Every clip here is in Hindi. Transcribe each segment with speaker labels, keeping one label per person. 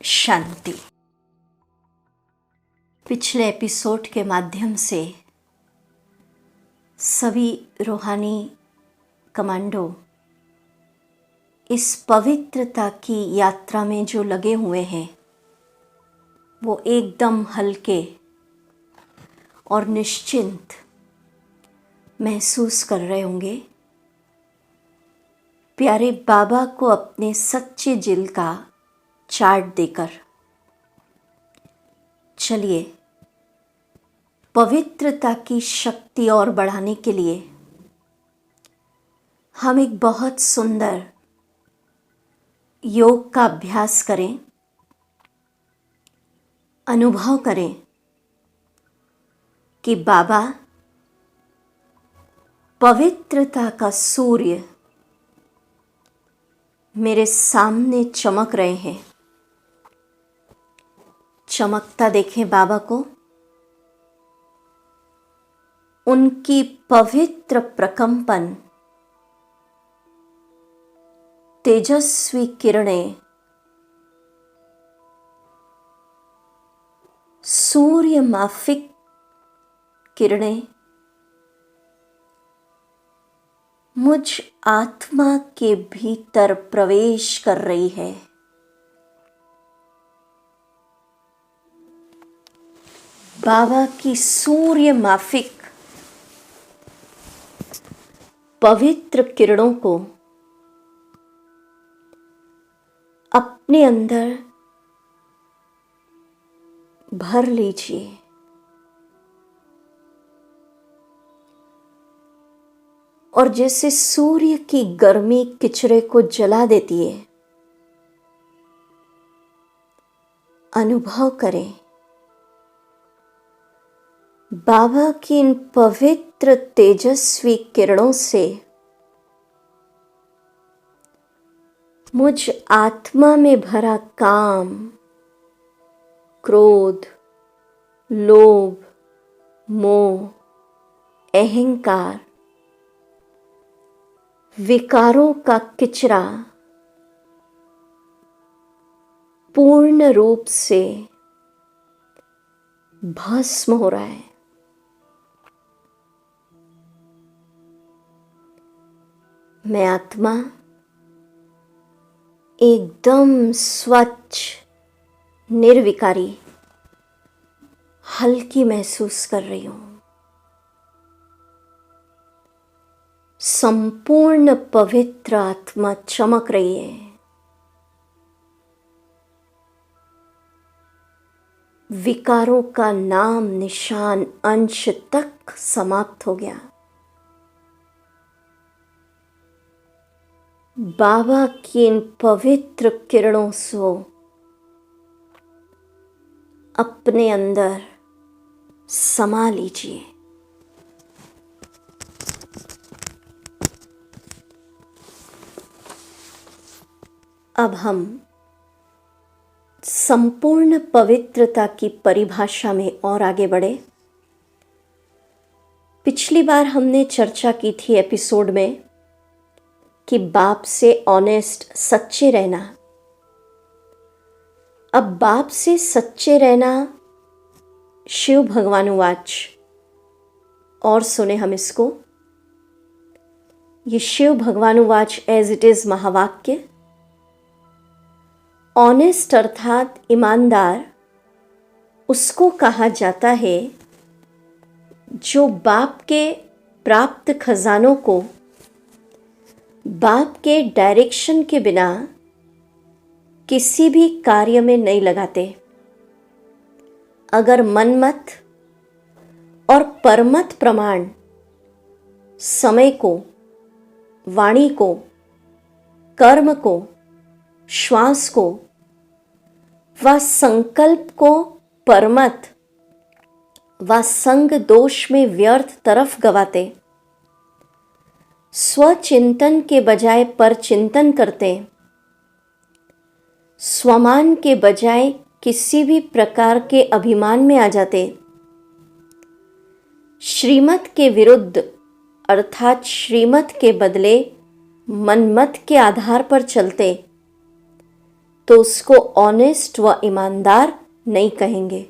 Speaker 1: शांति। पिछले एपिसोड के माध्यम से सभी रूहानी कमांडो इस पवित्रता की यात्रा में जो लगे हुए हैं वो एकदम हल्के और निश्चिंत महसूस कर रहे होंगे। प्यारे बाबा को अपने सच्चे दिल का चार्ट देकर चलिए पवित्रता की शक्ति और बढ़ाने के लिए हम एक बहुत सुंदर योग का अभ्यास करें। अनुभव करें कि बाबा पवित्रता का सूर्य मेरे सामने चमक रहे हैं। चमकता देखें बाबा को। उनकी पवित्र प्रकंपन तेजस्वी किरणें सूर्य माफिक किरणें मुझ आत्मा के भीतर प्रवेश कर रही है। बाबा की सूर्य माफिक पवित्र किरणों को अपने अंदर भर लीजिए। और जैसे सूर्य की गर्मी किचरे को जला देती है, अनुभव करें बाबा की इन पवित्र तेजस्वी किरणों से मुझ आत्मा में भरा काम, क्रोध, लोभ, मोह, अहंकार, विकारों का किचरा पूर्ण रूप से भस्म हो रहा है। मैं आत्मा एकदम स्वच्छ, निर्विकारी, हल्की महसूस कर रही हूं। संपूर्ण पवित्र आत्मा चमक रही है। विकारों का नाम निशान अंश तक समाप्त हो गया। बाबा की इन पवित्र किरणों से अपने अंदर समा लीजिए। अब हम संपूर्ण पवित्रता की परिभाषा में और आगे बढ़े। पिछली बार हमने चर्चा की थी एपिसोड में कि बाप से ऑनेस्ट, सच्चे रहना। अब बाप से सच्चे रहना शिव भगवानुवाच, और सुने हम इसको। ये शिव भगवानुवाच एज इट इज महावाक्य। ऑनेस्ट अर्थात ईमानदार उसको कहा जाता है जो बाप के प्राप्त खजानों को बाप के डायरेक्शन के बिना किसी भी कार्य में नहीं लगाते। अगर मनमत और परमत प्रमाण समय को, वाणी को, कर्म को, श्वास को व संकल्प को परमत व संग दोष में व्यर्थ तरफ गवाते, स्वचिंतन के बजाय पर चिंतन करते, स्वमान के बजाय किसी भी प्रकार के अभिमान में आ जाते, श्रीमत के विरुद्ध अर्थात श्रीमत के बदले मनमत के आधार पर चलते, तो उसको ऑनेस्ट व ईमानदार नहीं कहेंगे।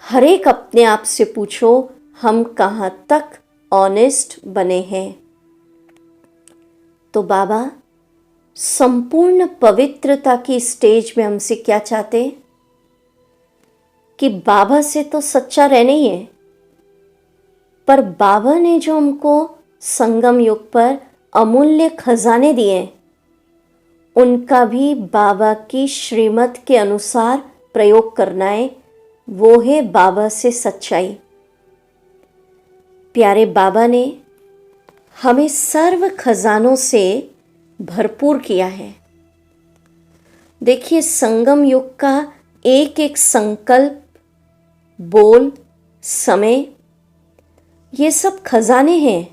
Speaker 1: हर एक अपने आप से पूछो, हम कहाँ तक ऑनेस्ट बने हैं। तो बाबा संपूर्ण पवित्रता की स्टेज में हमसे क्या चाहते कि बाबा से तो सच्चा रहना ही है, पर बाबा ने जो हमको संगम युग पर अमूल्य खजाने दिए, उनका भी बाबा की श्रीमत के अनुसार प्रयोग करना है। वो है बाबा से सच्चाई। प्यारे बाबा ने हमें सर्व खजानों से भरपूर किया है। देखिए, संगम युग का एक एक संकल्प, बोल, समय, ये सब खजाने हैं।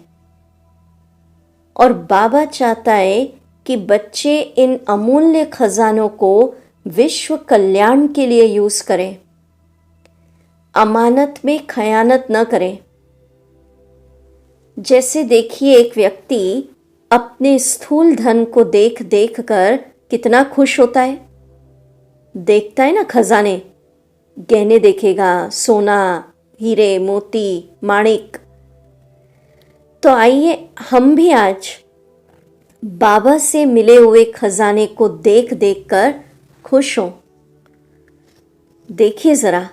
Speaker 1: और बाबा चाहता है कि बच्चे इन अमूल्य खजानों को विश्व कल्याण के लिए यूज करें, अमानत में खयानत न करें। जैसे देखिए, एक व्यक्ति अपने स्थूल धन को देख देख कर कितना खुश होता है। देखता है ना, खजाने, गहने देखेगा, सोना, हीरे, मोती, माणिक। तो आइए हम भी आज बाबा से मिले हुए खजाने को देख देख कर खुश हों। देखिए जरा,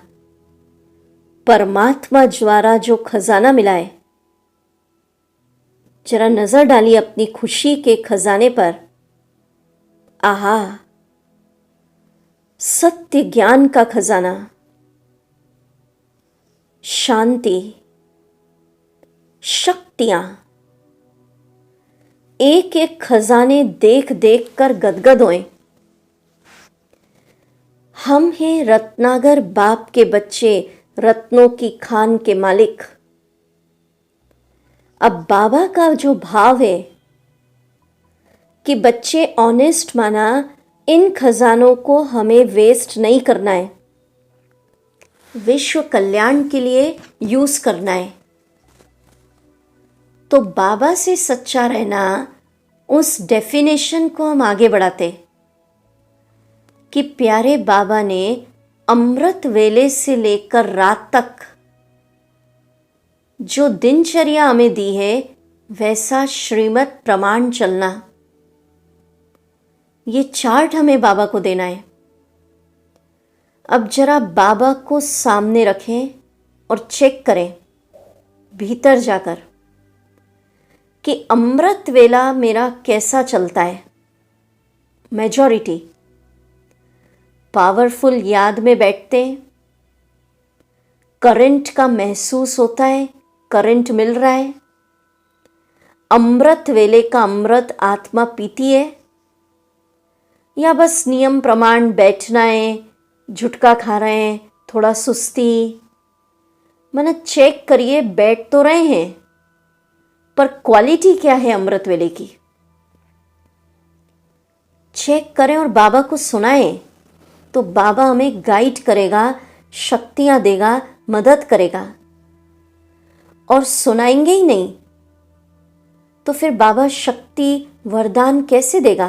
Speaker 1: परमात्मा द्वारा जो खजाना मिला है, जरा नजर डालिए अपनी खुशी के खजाने पर। आहा, सत्य ज्ञान का खजाना, शांति, शक्तियां, एक एक खजाने देख देख कर गदगद होएं। हम हैं रत्नागर बाप के बच्चे, रत्नों की खान के मालिक। अब बाबा का जो भाव है कि बच्चे ऑनेस्ट माना, इन खजानों को हमें वेस्ट नहीं करना है, विश्व कल्याण के लिए यूज करना है। तो बाबा से सच्चा रहना, उस डेफिनेशन को हम आगे बढ़ाते कि प्यारे बाबा ने अमृत वेले से लेकर रात तक जो दिनचर्या हमें दी है, वैसा श्रीमत प्रमाण चलना, ये चार्ट हमें बाबा को देना है। अब जरा बाबा को सामने रखें और चेक करें भीतर जाकर कि अमृत वेला मेरा कैसा चलता है। मेजॉरिटी पावरफुल याद में बैठते हैं, करंट का महसूस होता है, करंट मिल रहा है, अमृत वेले का अमृत आत्मा पीती है, या बस नियम प्रमाण बैठना है, झुटका खा रहे हैं, थोड़ा सुस्ती। मैंने चेक करिए, बैठ तो रहे हैं, पर क्वालिटी क्या है अमृत वेले की, चेक करें और बाबा को सुनाएं। तो बाबा हमें गाइड करेगा, शक्तियां देगा, मदद करेगा। और सुनाएंगे ही नहीं तो फिर बाबा शक्ति वरदान कैसे देगा?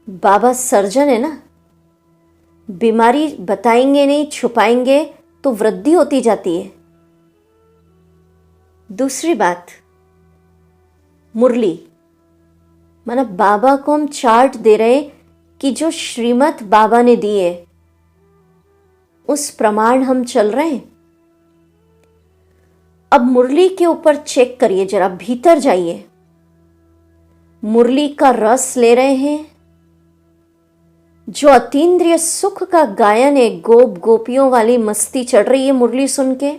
Speaker 1: बाबा सर्जन है ना, बीमारी बताएंगे नहीं, छुपाएंगे तो वृद्धि होती जाती है। दूसरी बात, मुरली, मतलब बाबा को हम चार्ट दे रहे कि जो श्रीमत बाबा ने दी है, उस प्रमाण हम चल रहे हैं। अब मुरली के ऊपर चेक करिए, जरा भीतर जाइए, मुरली का रस ले रहे हैं। जो अतीन्द्रिय सुख का गायन है, गोप गोपियों वाली मस्ती चढ़ रही है मुरली सुन के,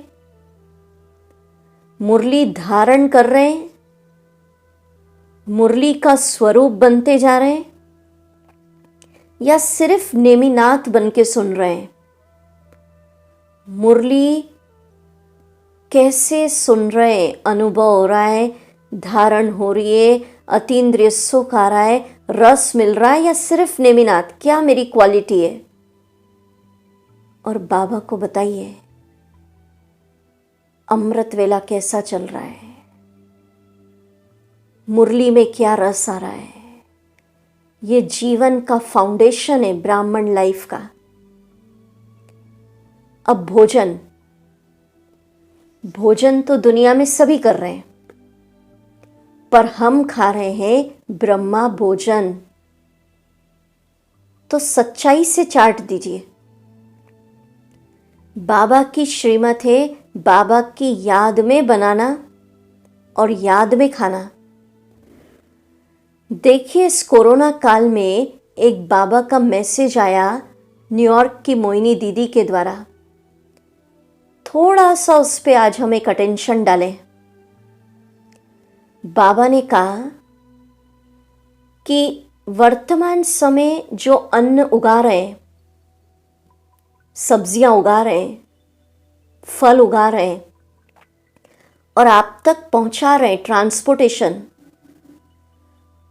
Speaker 1: मुरली धारण कर रहे हैं, मुरली का स्वरूप बनते जा रहे हैं, या सिर्फ नेमिनाथ बन के सुन रहे हैं? मुरली कैसे सुन रहे हैं, अनुभव हो रहा है, धारण हो रही है, अतीन्द्रिय सुख आ रहा है, रस मिल रहा है, या सिर्फ नेमिनाथ? क्या मेरी क्वालिटी है? और बाबा को बताइए अमृत वेला कैसा चल रहा है, मुरली में क्या रस आ रहा है, ये जीवन का फाउंडेशन है ब्राह्मण लाइफ का। अब भोजन, भोजन तो दुनिया में सभी कर रहे हैं, पर हम खा रहे हैं ब्रह्मा भोजन। तो सच्चाई से चाट दीजिए। बाबा की श्रीमत है बाबा की याद में बनाना और याद में खाना। देखिए, इस कोरोना काल में एक बाबा का मैसेज आया न्यूयॉर्क की मोइनी दीदी के द्वारा। थोड़ा सा उस पे आज हम एक अटेंशन डालें। बाबा ने कहा कि वर्तमान समय जो अन्न उगा रहे हैं, सब्जियां उगा रहे हैं, फल उगा रहे हैं और आप तक पहुंचा रहे हैं, ट्रांसपोर्टेशन,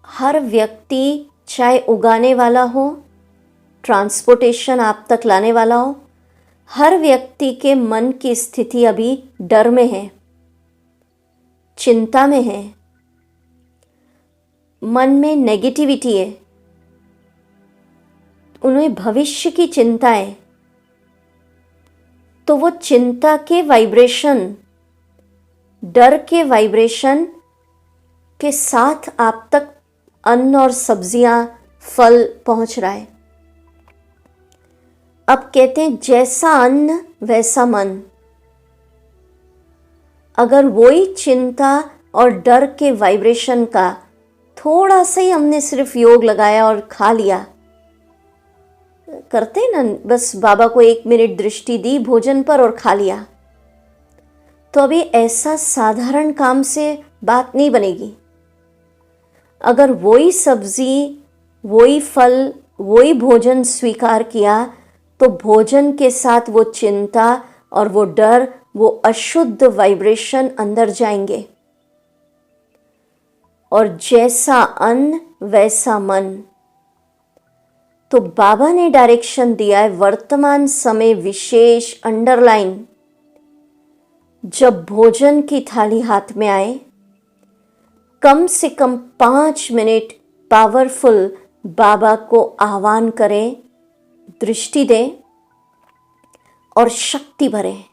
Speaker 1: हर व्यक्ति चाहे उगाने वाला हो, ट्रांसपोर्टेशन आप तक लाने वाला हो, हर व्यक्ति के मन की स्थिति अभी डर में है, चिंता में है, मन में नेगेटिविटी है, उन्हें भविष्य की चिंता है। तो वो चिंता के वाइब्रेशन, डर के वाइब्रेशन के साथ आप तक अन्न और सब्जियां, फल पहुंच रहा है। अब कहते हैं जैसा अन्न वैसा मन। अगर वही चिंता और डर के वाइब्रेशन का थोड़ा सा ही हमने सिर्फ योग लगाया और खा लिया, करते ना, बस बाबा को 1 मिनट दृष्टि दी भोजन पर और खा लिया, तो अभी ऐसा साधारण काम से बात नहीं बनेगी। अगर वही सब्जी, वही फल, वही भोजन स्वीकार किया, तो भोजन के साथ वो चिंता और वो डर, वो अशुद्ध वाइब्रेशन अंदर जाएंगे। और जैसा अन्न वैसा मन। तो बाबा ने डायरेक्शन दिया है वर्तमान समय विशेष अंडरलाइन, जब भोजन की थाली हाथ में आए, कम से कम 5 मिनट पावरफुल बाबा को आह्वान करें, दृष्टि दें और शक्ति भरें।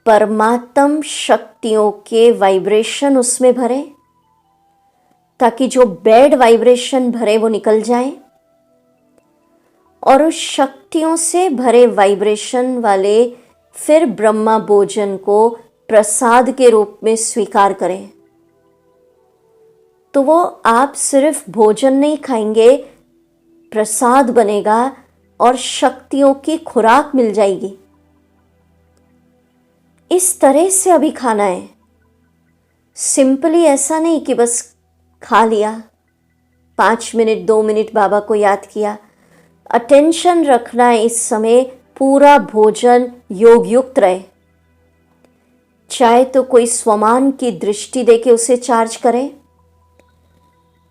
Speaker 1: परमात्म शक्तियों के वाइब्रेशन उसमें भरें, ताकि जो बैड वाइब्रेशन भरे वो निकल जाए और उस शक्तियों से भरे वाइब्रेशन वाले फिर ब्रह्मा भोजन को प्रसाद के रूप में स्वीकार करें। तो वो आप सिर्फ भोजन नहीं खाएंगे, प्रसाद बनेगा और शक्तियों की खुराक मिल जाएगी। इस तरह से अभी खाना है। सिंपली ऐसा नहीं कि बस खा लिया, 5 मिनट 2 मिनट बाबा को याद किया। अटेंशन रखना है इस समय, पूरा भोजन योग युक्त रहे। चाहे तो कोई स्वमान की दृष्टि देके उसे चार्ज करें,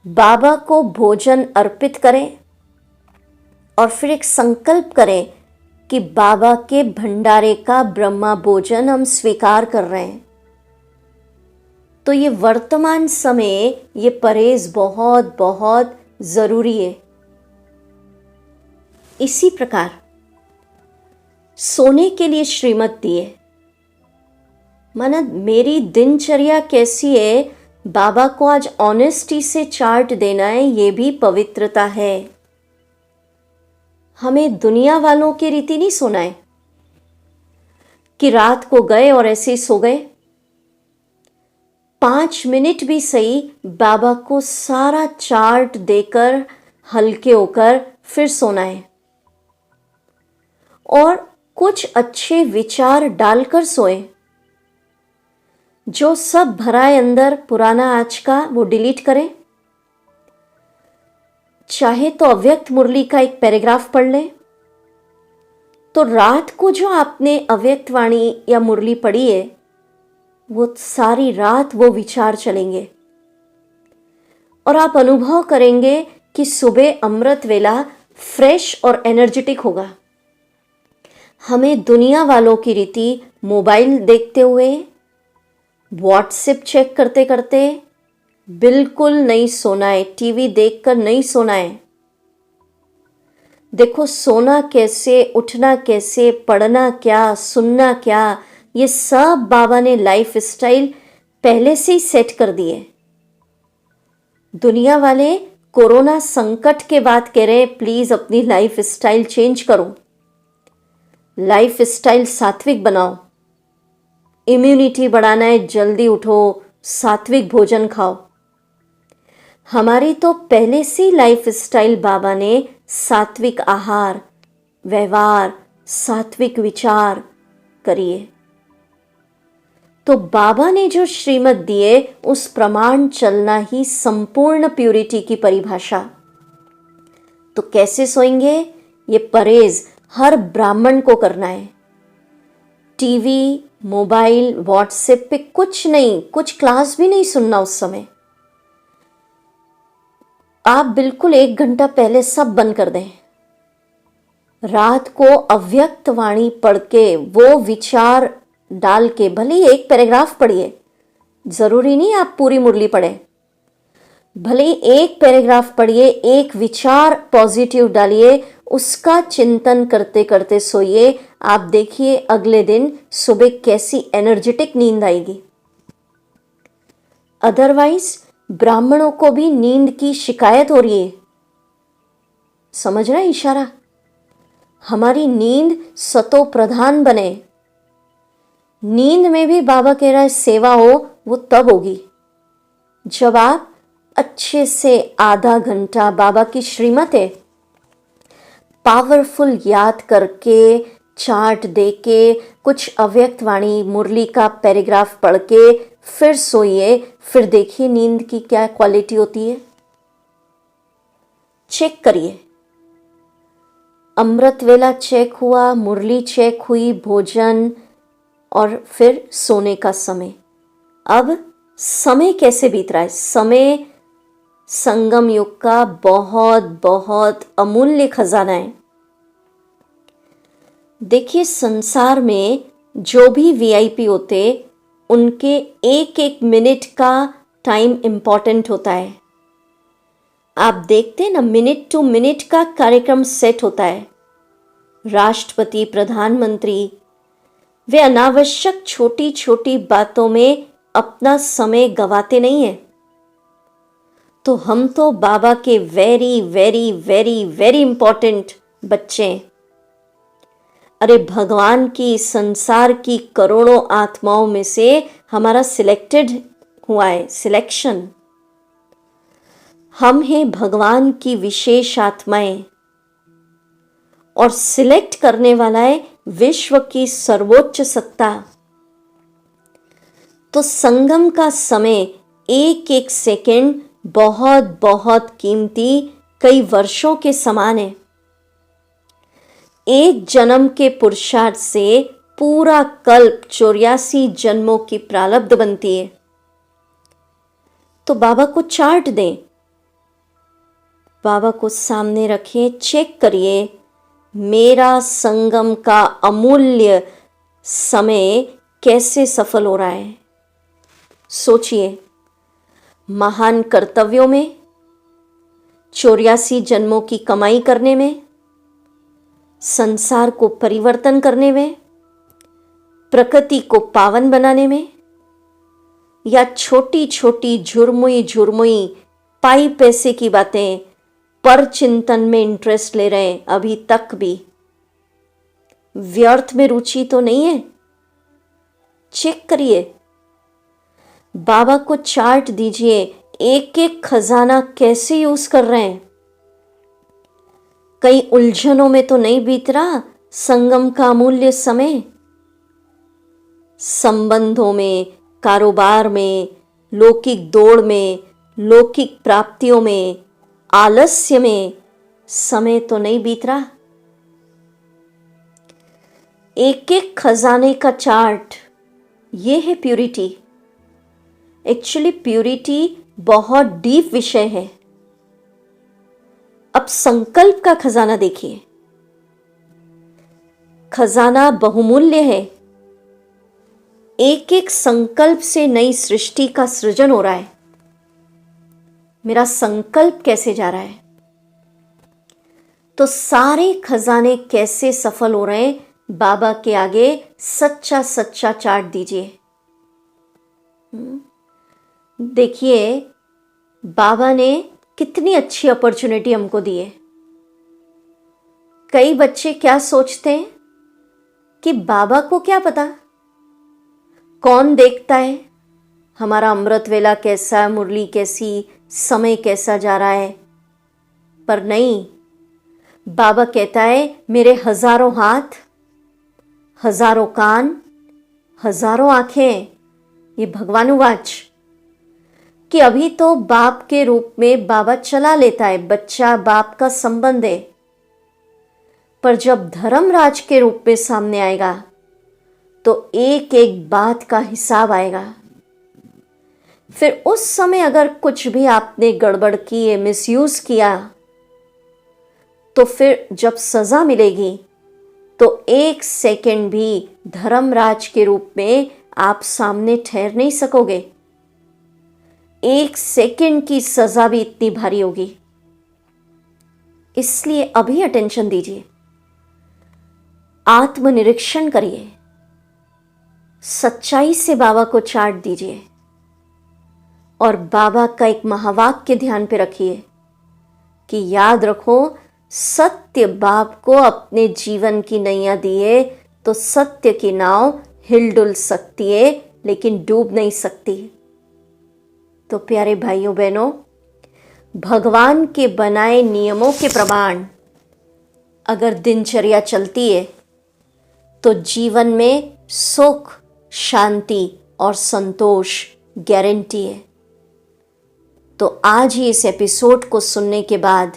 Speaker 1: बाबा को भोजन अर्पित करें और फिर एक संकल्प करें कि बाबा के भंडारे का ब्रह्मा भोजन हम स्वीकार कर रहे हैं। तो ये वर्तमान समय, ये परहेज बहुत बहुत जरूरी है। इसी प्रकार सोने के लिए श्रीमत दिए, माना मेरी दिनचर्या कैसी है, बाबा को आज ऑनेस्टी से चार्ट देना है, ये भी पवित्रता है। हमें दुनिया वालों की रीति नहीं सोना है कि रात को गए और ऐसे ही सो गए। 5 मिनट भी सही बाबा को सारा चार्ट देकर हल्के होकर फिर सोना है और कुछ अच्छे विचार डालकर सोए। जो सब भरा है अंदर पुराना आज का, वो डिलीट करें। चाहे तो अव्यक्त मुरली का एक पैराग्राफ पढ़ लें, तो रात को जो आपने अव्यक्त वाणी या मुरली पढ़ी है, वो सारी रात वो विचार चलेंगे और आप अनुभव करेंगे कि सुबह अमृत वेला फ्रेश और एनर्जेटिक होगा। हमें दुनिया वालों की रीति मोबाइल देखते हुए, व्हाट्सएप चेक करते करते, बिल्कुल नहीं सोना है, टीवी देखकर नहीं सोना है। देखो, सोना कैसे, उठना कैसे, पढ़ना क्या, सुनना क्या, ये सब बाबा ने लाइफ स्टाइल पहले से ही सेट कर दिए। दुनिया वाले कोरोना संकट के बाद कह रहे हैं प्लीज अपनी लाइफ स्टाइल चेंज करो, लाइफ स्टाइल सात्विक बनाओ, इम्यूनिटी बढ़ाना है, जल्दी उठो, सात्विक भोजन खाओ। हमारी तो पहले से लाइफ स्टाइल बाबा ने सात्विक आहार, व्यवहार, सात्विक विचार करिए। तो बाबा ने जो श्रीमत दिए उस प्रमाण चलना ही संपूर्ण प्यूरिटी की परिभाषा। तो कैसे सोएंगे? ये परहेज हर ब्राह्मण को करना है। टीवी, मोबाइल, व्हाट्सएप पे कुछ नहीं, कुछ क्लास भी नहीं सुनना उस समय। आप बिल्कुल 1 घंटा पहले सब बंद कर दें। रात को अव्यक्त वाणी पढ़ के, वो विचार डाल के, भले ही एक पैराग्राफ पढ़िए, जरूरी नहीं आप पूरी मुरली पढ़ें, भले ही एक पैराग्राफ पढ़िए, एक विचार पॉजिटिव डालिए, उसका चिंतन करते करते सोइए। आप देखिए अगले दिन सुबह कैसी एनर्जेटिक नींद आएगी। अदरवाइज ब्राह्मणों को भी नींद की शिकायत हो रही है। समझ रहे हैं इशारा? हमारी नींद सतो प्रधान बने। नींद में भी बाबा कह रहा है सेवा हो, वो तब होगी जब आप अच्छे से आधा घंटा, बाबा की श्रीमत है, पावरफुल याद करके, चार्ट दे के, कुछ अव्यक्त वाणी मुरली का पैराग्राफ पढ़ के फिर सोइए। फिर देखिए नींद की क्या क्वालिटी होती है। चेक करिए, अमृत वेला चेक हुआ, मुरली चेक हुई, भोजन और फिर सोने का समय। अब समय कैसे बीत रहा है? समय संगम युग का बहुत बहुत अमूल्य खजाना है। देखिए, संसार में जो भी वीआईपी होते, उनके एक एक मिनट का टाइम इंपॉर्टेंट होता है। आप देखते हैं ना, मिनट टू मिनट का कार्यक्रम सेट होता है। राष्ट्रपति, प्रधानमंत्री, वे अनावश्यक छोटी छोटी बातों में अपना समय गवाते नहीं हैं। तो हम तो बाबा के very very very very important बच्चे हैं। अरे भगवान की, संसार की करोड़ों आत्माओं में से हमारा सिलेक्टेड हुआ है, सिलेक्शन। हम हैं भगवान की विशेष आत्माएं और सिलेक्ट करने वाला है विश्व की सर्वोच्च सत्ता। तो संगम का समय, एक एक सेकंड बहुत बहुत कीमती, कई वर्षों के समान है। एक जन्म के पुरुषार्थ से पूरा कल्प 84 जन्मों की प्रारब्ध बनती है। तो बाबा को चार्ट दें, बाबा को सामने रखें, चेक करिए मेरा संगम का अमूल्य समय कैसे सफल हो रहा है। सोचिए, महान कर्तव्यों में, 84 जन्मों की कमाई करने में, संसार को परिवर्तन करने में, प्रकृति को पावन बनाने में, या छोटी छोटी झुरमुई झुरमुई पाई पैसे की बातें, पर चिंतन में इंटरेस्ट ले रहे हैं। अभी तक भी व्यर्थ में रुचि तो नहीं है। चेक करिए, बाबा को चार्ट दीजिए, एक एक खजाना कैसे यूज कर रहे हैं। कई उलझनों में तो नहीं बीत रहा संगम का अमूल्य समय। संबंधों में, कारोबार में, लौकिक दौड़ में, लौकिक प्राप्तियों में, आलस्य में समय तो नहीं बीत रहा। एक एक खजाने का चार्ट, ये है प्यूरिटी। एक्चुअली प्यूरिटी बहुत डीप विषय है। अब संकल्प का खजाना देखिए। खजाना बहुमूल्य है। एक एक संकल्प से नई सृष्टि का सृजन हो रहा है। मेरा संकल्प कैसे जा रहा है। तो सारे खजाने कैसे सफल हो रहे हैं, बाबा के आगे सच्चा सच्चा चार्ट दीजिए। देखिए बाबा ने कितनी अच्छी अपॉर्चुनिटी हमको दी है। कई बच्चे क्या सोचते हैं कि बाबा को क्या पता, कौन देखता है हमारा अमृत वेला कैसा, मुरली कैसी, समय कैसा जा रहा है। पर नहीं, बाबा कहता है मेरे हजारों हाथ, हजारों कान, हजारों आंखें, ये भगवानुवाच कि अभी तो बाप के रूप में बाबा चला लेता है, बच्चा बाप का संबंध है। पर जब धर्मराज के रूप में सामने आएगा तो एक एक बात का हिसाब आएगा। फिर उस समय अगर कुछ भी आपने गड़बड़ की है, मिसयूज किया, तो फिर जब सजा मिलेगी तो एक सेकंड भी धर्मराज के रूप में आप सामने ठहर नहीं सकोगे। एक सेकंड की सजा भी इतनी भारी होगी। इसलिए अभी अटेंशन दीजिए, आत्मनिरीक्षण करिए, सच्चाई से बाबा को चार्ट दीजिए और बाबा का एक महावाक्य ध्यान पे रखिए कि याद रखो, सत्य बाप को अपने जीवन की नैया दिए तो सत्य की नाव हिलडुल सकती है लेकिन डूब नहीं सकती। तो प्यारे भाइयों बहनों, भगवान के बनाए नियमों के प्रमाण अगर दिनचर्या चलती है तो जीवन में सुख, शांति और संतोष गारंटी है। तो आज ही इस एपिसोड को सुनने के बाद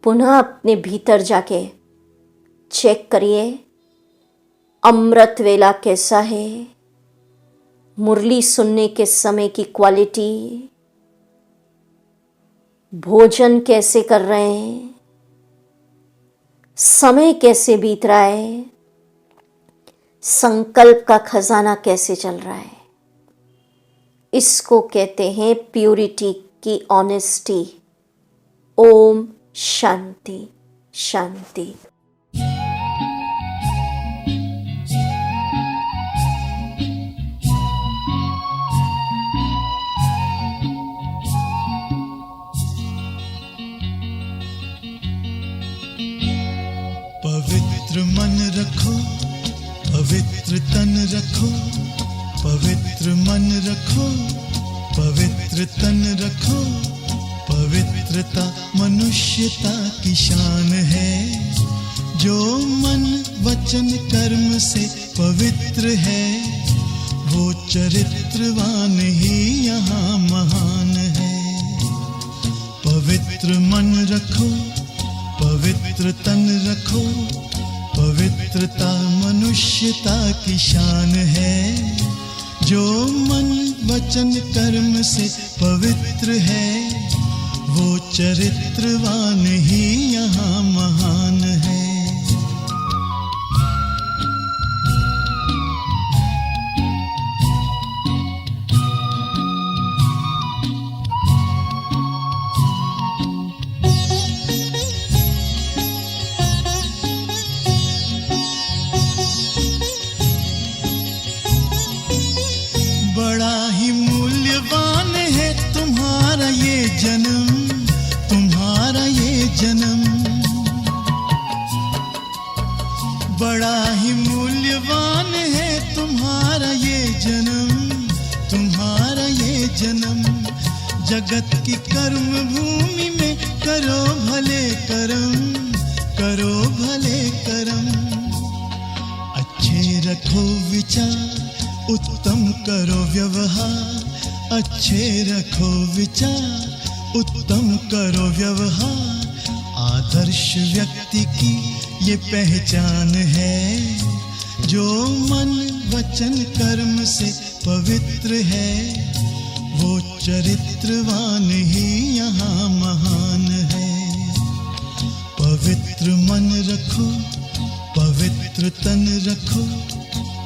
Speaker 1: पुनः अपने भीतर जाके चेक करिए, अमृत वेला कैसा है, मुरली सुनने के समय की क्वालिटी, भोजन कैसे कर रहे हैं, समय कैसे बीत रहा है, संकल्प का खजाना कैसे चल रहा है। इसको कहते हैं प्यूरिटी की ऑनेस्टी। ओम शांति शांति।
Speaker 2: पवित्र मन रखो, पवित्र तन रखो, पवित्र मन रखो, पवित्र तन रखो। पवित्रता मनुष्यता की शान है। जो मन वचन कर्म से पवित्र है, वो चरित्रवान ही यहाँ महान है। पवित्र मन रखो, पवित्र तन रखो, पवित्रता मनुष्यता की शान है। जो मन वचन कर्म से पवित्र है, वो चरित्रवान ही यहाँ महान है। बड़ा ही मूल्यवान है तुम्हारा ये जन्म, तुम्हारा ये जन्म। बड़ा ही मूल्यवान है तुम्हारा ये जन्म, तुम्हारा ये जन्म। जगत की कर्म भूमि में करो भले कर्म, करो भले कर्म। अच्छे रखो विचार, उत्तम करो व्यवहार। अच्छे रखो विचार, उत्तम करो व्यवहार। आदर्श व्यक्ति की ये पहचान है। जो मन वचन कर्म से पवित्र है, वो चरित्रवान ही यहाँ महान है। पवित्र मन रखो, पवित्र तन रखो,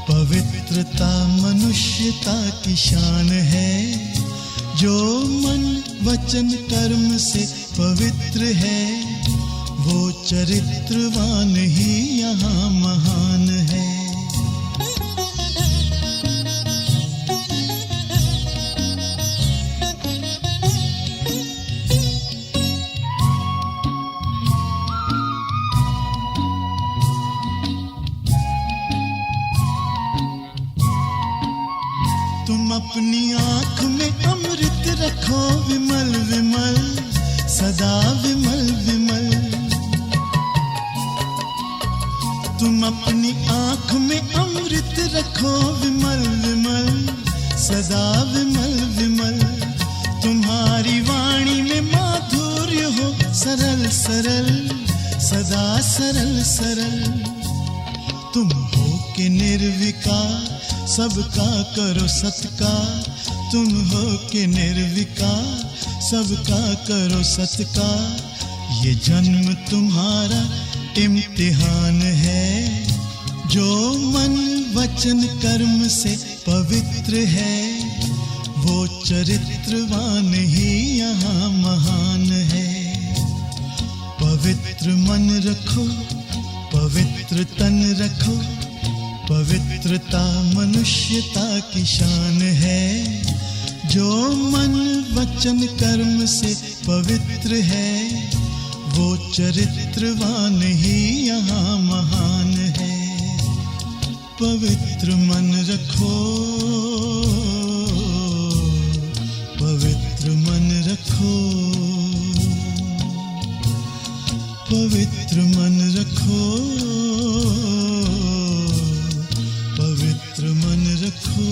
Speaker 2: पवित्रता मनुष्यता की शान है। जो मन वचन कर्म से पवित्र है, वो चरित्रवान ही यहाँ महान है। तुम अपनी आँख में अमृत रखो विमल विमल, सदा विमल विमल। तुम अपनी आँख में अमृत रखो विमल विमल, सदा विमल विमल। तुम्हारी वाणी में माधुर्य हो सरल सरल, सदा सरल सरल। तुम हो के निर्विकार, सबका करो सत्कार। तुम हो के निर्विकार, सबका करो सत्कार। ये जन्म तुम्हारा इम्तिहान है, जो मन वचन कर्म से पवित्र है, वो चरित्रवान ही यहाँ महान है। पवित्र मन रखो, पवित्र तन रखो, पवित्रता मनुष्यता की शान है। जो मन वचन कर्म से पवित्र है, वो चरित्रवान ही यहाँ महान है। पवित्र मन रखो, पवित्र मन रखो, पवित्र मन रखो, पवित्र मन रखो,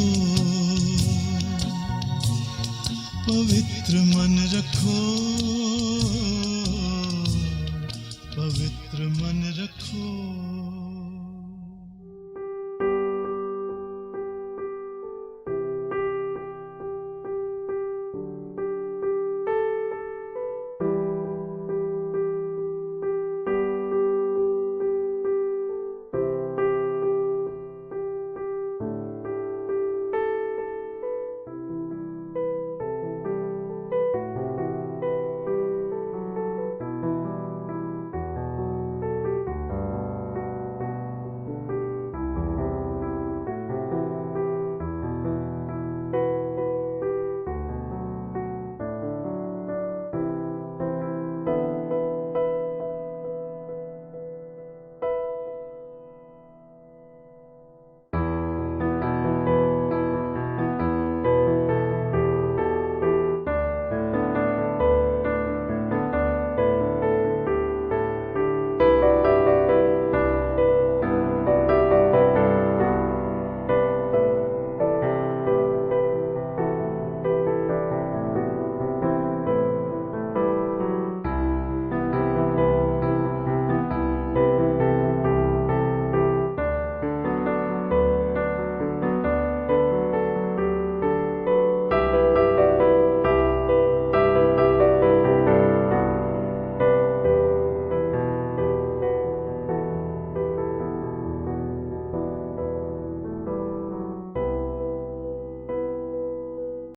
Speaker 2: पवित्र मन रखो, पवित्र मन रखो।